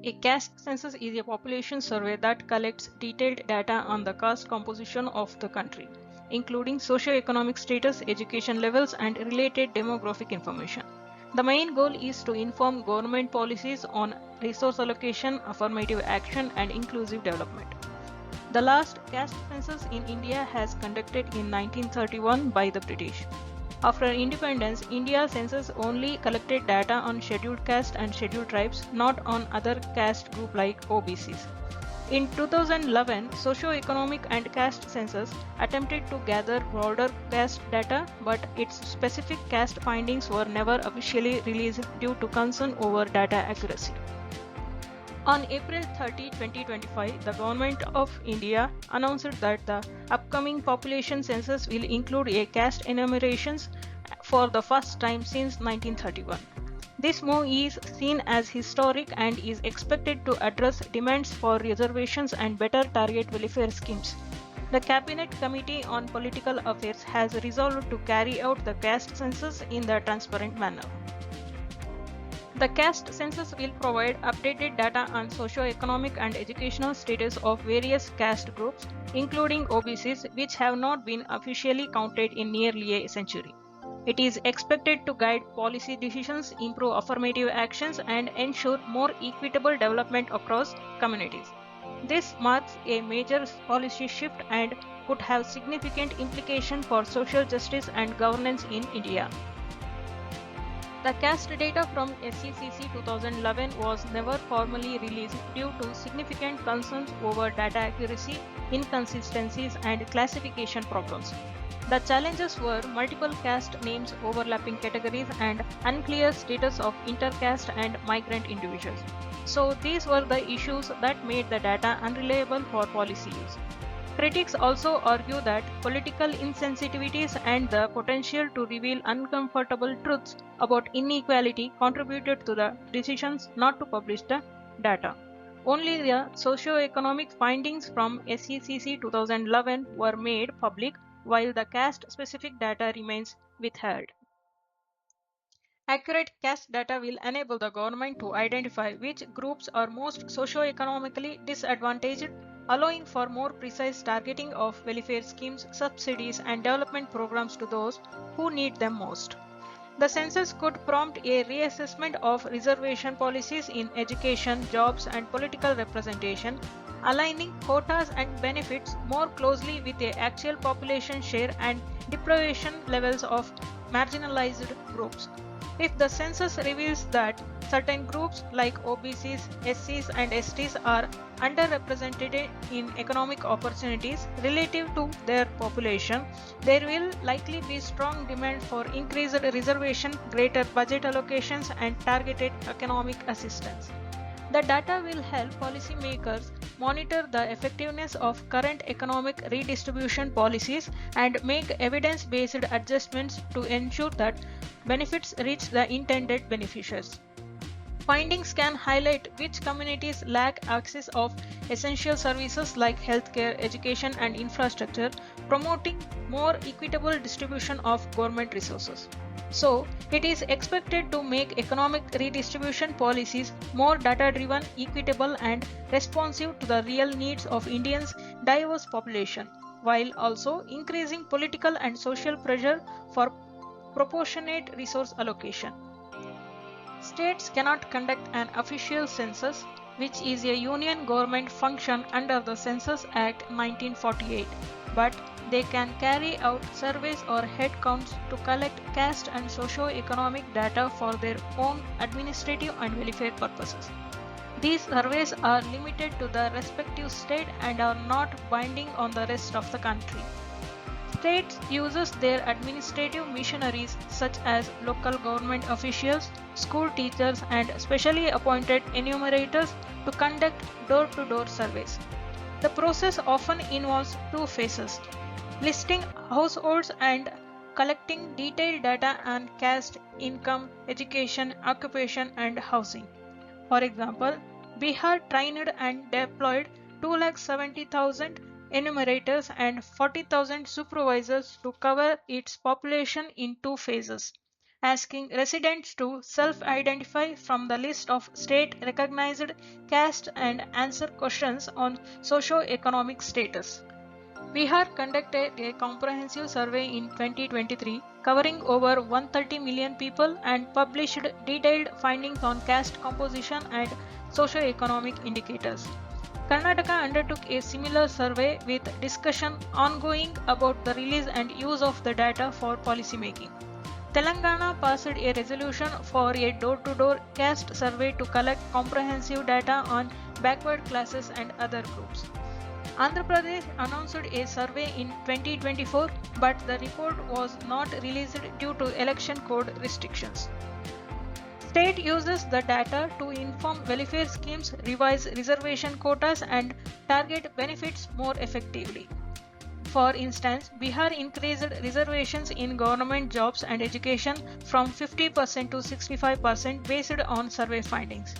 A caste census is a population survey that collects detailed data on the caste composition of the country, including socio-economic status, education levels, and related demographic information. The main goal is to inform government policies on resource allocation, affirmative action, and inclusive development. The last caste census in India has conducted in 1931 by the British. After independence, India's census only collected data on scheduled caste and scheduled tribes, not on other caste group like OBCs. In 2011, socio-economic and caste census attempted to gather broader caste data, but its specific caste findings were never officially released due to concern over data accuracy. On April 30, 2025, the Government of India announced that the upcoming population census will include a caste enumerations for the first time since 1931. This move is seen as historic and is expected to address demands for reservations and better target welfare schemes. The Cabinet Committee on Political Affairs has resolved to carry out the caste census in the transparent manner. The caste census will provide updated data on socio-economic and educational status of various caste groups, including OBCs, which have not been officially counted in nearly a century. It is expected to guide policy decisions, improve affirmative actions, and ensure more equitable development across communities. This marks a major policy shift and could have significant implications for social justice and governance in India. The caste data from SCCC 2011 was never formally released due to significant concerns over data accuracy, inconsistencies, and classification problems. The challenges were multiple caste names, overlapping categories, and unclear status of intercaste and migrant individuals. So these were the issues that made the data unreliable for policy use. Critics also argue that political insensitivities and the potential to reveal uncomfortable truths about inequality contributed to the decisions not to publish the data. Only the socio-economic findings from SCCC 2011 were made public, while the caste-specific data remains withheld. Accurate caste data will enable the government to identify which groups are most socio-economically disadvantaged, allowing for more precise targeting of welfare schemes, subsidies, and development programs to those who need them most. The census could prompt a reassessment of reservation policies in education, jobs, and political representation, aligning quotas and benefits more closely with the actual population share and deprivation levels of marginalized groups. If the census reveals that certain groups like OBCs, SCs, and STs are underrepresented in economic opportunities relative to their population, there will likely be strong demand for increased reservation, greater budget allocations, and targeted economic assistance. The data will help policymakers monitor the effectiveness of current economic redistribution policies and make evidence-based adjustments to ensure that benefits reach the intended beneficiaries. Findings can highlight which communities lack access of essential services like healthcare, education, and infrastructure, promoting more equitable distribution of government resources. So, it is expected to make economic redistribution policies more data-driven, equitable, and responsive to the real needs of Indians' diverse population, while also increasing political and social pressure for proportionate resource allocation. States cannot conduct an official census, which is a union government function under the Census Act 1948, but they can carry out surveys or head counts to collect caste and socio-economic data for their own administrative and welfare purposes. These surveys are limited to the respective state and are not binding on the rest of the country. States uses their administrative missionaries such as local government officials, school teachers, and specially appointed enumerators to conduct door-to-door surveys. The process often involves two phases: listing households and collecting detailed data on caste, income, education, occupation, and housing. For example, Bihar trained and deployed 270,000 enumerators and 40,000 supervisors to cover its population in two phases. asking residents to self-identify from the list of state-recognized caste and answer questions on socio-economic status. Bihar conducted a comprehensive survey in 2023 covering over 130 million people and published detailed findings on caste composition and socio-economic indicators. Karnataka undertook a similar survey with discussion ongoing about the release and use of the data for policymaking. Telangana passed a resolution for a door-to-door caste survey to collect comprehensive data on backward classes and other groups. Andhra Pradesh announced a survey in 2024, but the report was not released due to election code restrictions. State uses the data to inform welfare schemes, revise reservation quotas, and target benefits more effectively. For instance, Bihar increased reservations in government jobs and education from 50% to 65% based on survey findings.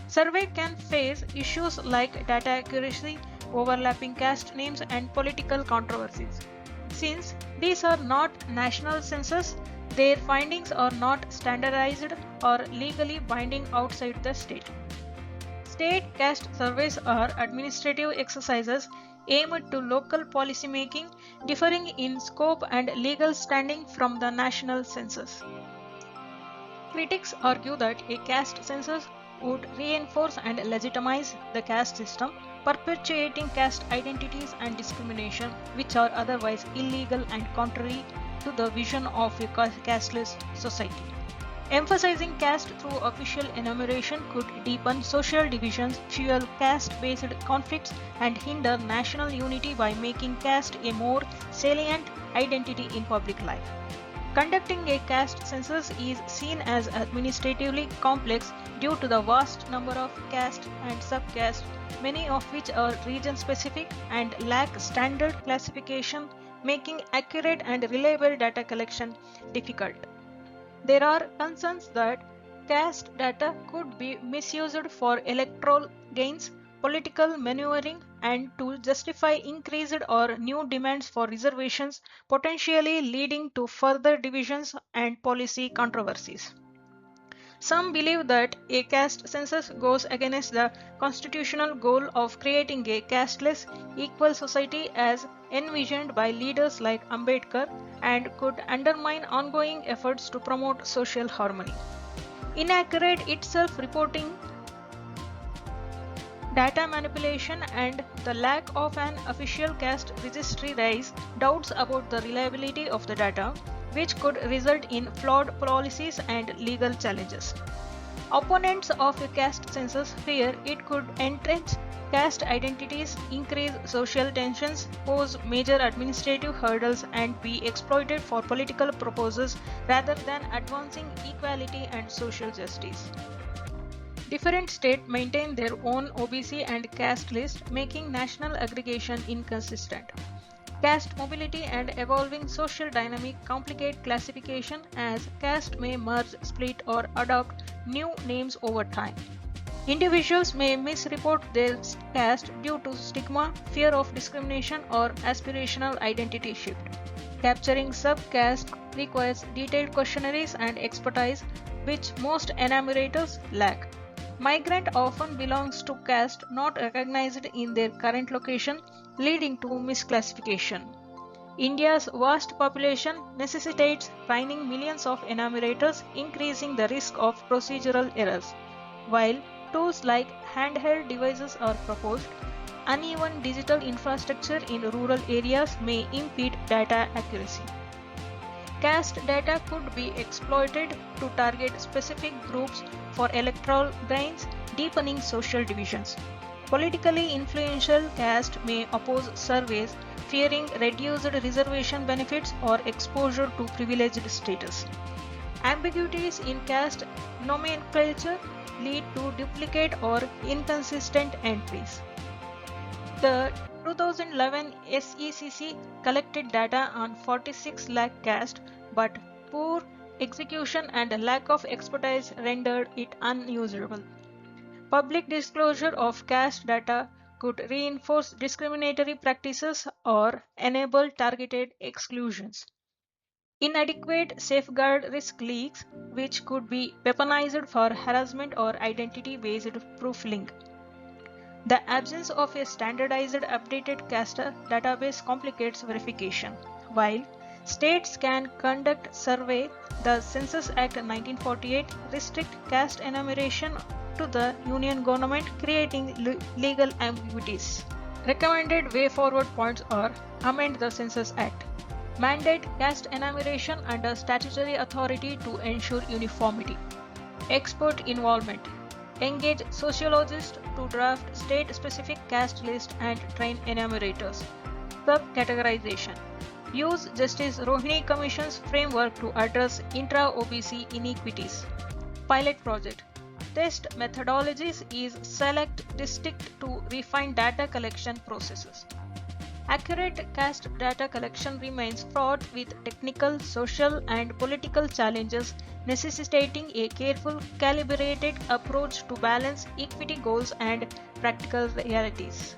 Survey can face issues like data accuracy, overlapping caste names, and political controversies. Since these are not national census, their findings are not standardized or legally binding outside the state. State caste surveys are administrative exercises aimed to local policymaking, differing in scope and legal standing from the national census. Critics argue that a caste census would reinforce and legitimize the caste system, perpetuating caste identities and discrimination, which are otherwise illegal and contrary to the vision of a casteless society. Emphasizing caste through official enumeration could deepen social divisions, fuel caste-based conflicts, and hinder national unity by making caste a more salient identity in public life. Conducting a caste census is seen as administratively complex due to the vast number of caste and subcaste, many of which are region-specific and lack standard classification, making accurate and reliable data collection difficult. There are concerns that caste data could be misused for electoral gains, political maneuvering, and to justify increased or new demands for reservations, potentially leading to further divisions and policy controversies. Some believe that a caste census goes against the constitutional goal of creating a casteless, equal society as envisioned by leaders like Ambedkar and could undermine ongoing efforts to promote social harmony. Inaccurate itself reporting, data manipulation, and the lack of an official caste registry raise doubts about the reliability of the data, which could result in flawed policies and legal challenges. Opponents of a caste census fear it could entrench caste identities, increase social tensions, pose major administrative hurdles, and be exploited for political purposes rather than advancing equality and social justice. Different states maintain their own OBC and caste list, making national aggregation inconsistent. Caste mobility and evolving social dynamic complicate classification as caste may merge, split, or adopt new names over time. Individuals may misreport their caste due to stigma, fear of discrimination, or aspirational identity shift. Capturing subcaste requires detailed questionnaires and expertise, which most enumerators lack. Migrant often belongs to caste not recognized in their current location, leading to misclassification. India's vast population necessitates training millions of enumerators, increasing the risk of procedural errors. While tools like handheld devices are proposed, uneven digital infrastructure in rural areas may impede data accuracy. Caste data could be exploited to target specific groups for electoral gains, deepening social divisions. Politically influential caste may oppose surveys, fearing reduced reservation benefits or exposure to privileged status. Ambiguities in caste nomenclature lead to duplicate or inconsistent entries. The 2011 SECC collected data on 46 lakh caste, but poor execution and a lack of expertise rendered it unusable. Public disclosure of caste data could reinforce discriminatory practices or enable targeted exclusions. Inadequate safeguard risk leaks, which could be weaponized for harassment or identity-based profiling. The absence of a standardized updated caste database complicates verification. While states can conduct survey, the Census Act 1948 restrict caste enumeration to the union government, creating legal ambiguities. Recommended way forward points are: amend the Census Act, mandate caste enumeration under statutory authority to ensure uniformity, expert involvement, engage sociologists to draft state-specific caste list and train enumerators. Sub-categorization. Use Justice Rohini Commission's framework to address intra-OBC inequities. Pilot project. Test methodologies is select district to refine data collection processes. Accurate caste data collection remains fraught with technical, social, and political challenges, necessitating a careful, calibrated approach to balance equity goals and practical realities.